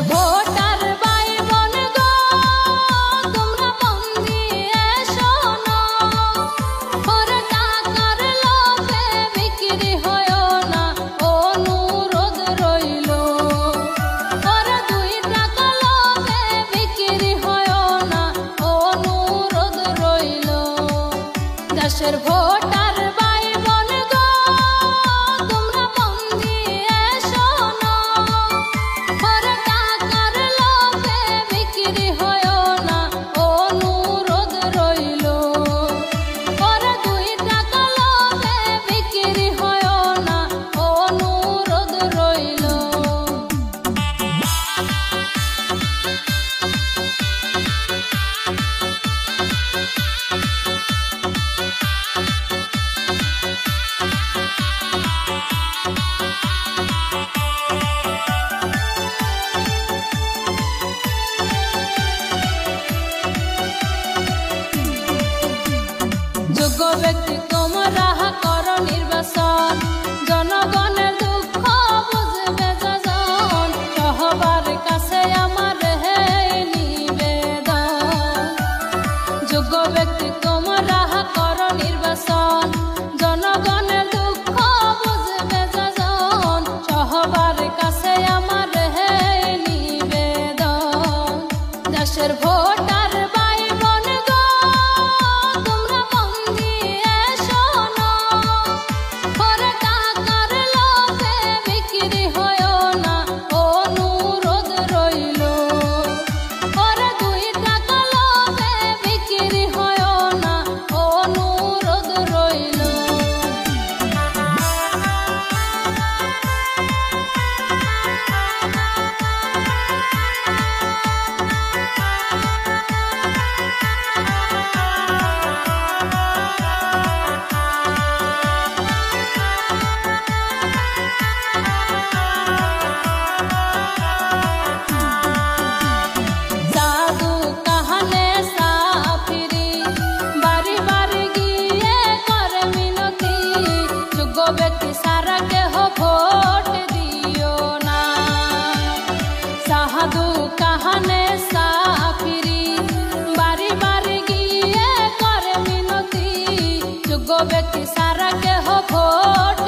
Voter ভাই বোন গো তোমরা মন দিয়ে শোনো, ওরে টাকার লোভে বিক্রি হয়ো না অনুরোধ রইল, ওরে 2 টাকা লোভে বিক্রি হয়ো না অনুরোধ রইল। দেশের ভোটার ভাই বোন গো তোমরা মন দিয়ে শোনো, ওরে টাকার লোভে বিক্রি হয়ো না অনুরোধ রইল, ওরে 2 টাকা লোভে বিক্রি হয়ো না অনুরোধ রইল। যোগ্য ব্যক্তি তোমরা করো নির্বাচন, জনগণের দুঃখ বুঝবে যজন, সবার কাছে আমার নিবেদন। যোগ্য ব্যক্তি তোমরা করো নির্বাচন, জনগণের দুঃখ বুঝবে যজন, সবার কাছে আমার নিবেদন। দেশের ভোটার ভাই বোন গো তোমরা মন দিয়ে শোনো, ওরে টাকার লোভে বিক্রি হয়ো না অনুরোধ রইল, ওরে 2 টাকা লোভে বিক্রি হয়ো না অনুরোধ রইল। जादू कहने साफिरी बारी बारी गिए कर मिनती, যোগ্য ব্যক্তি सारा के हो भोट दियो ना। साधु कहने साफिरी बारी बारी गिए कर मिनती, যোগ্য ব্যক্তি सारा के हो भोट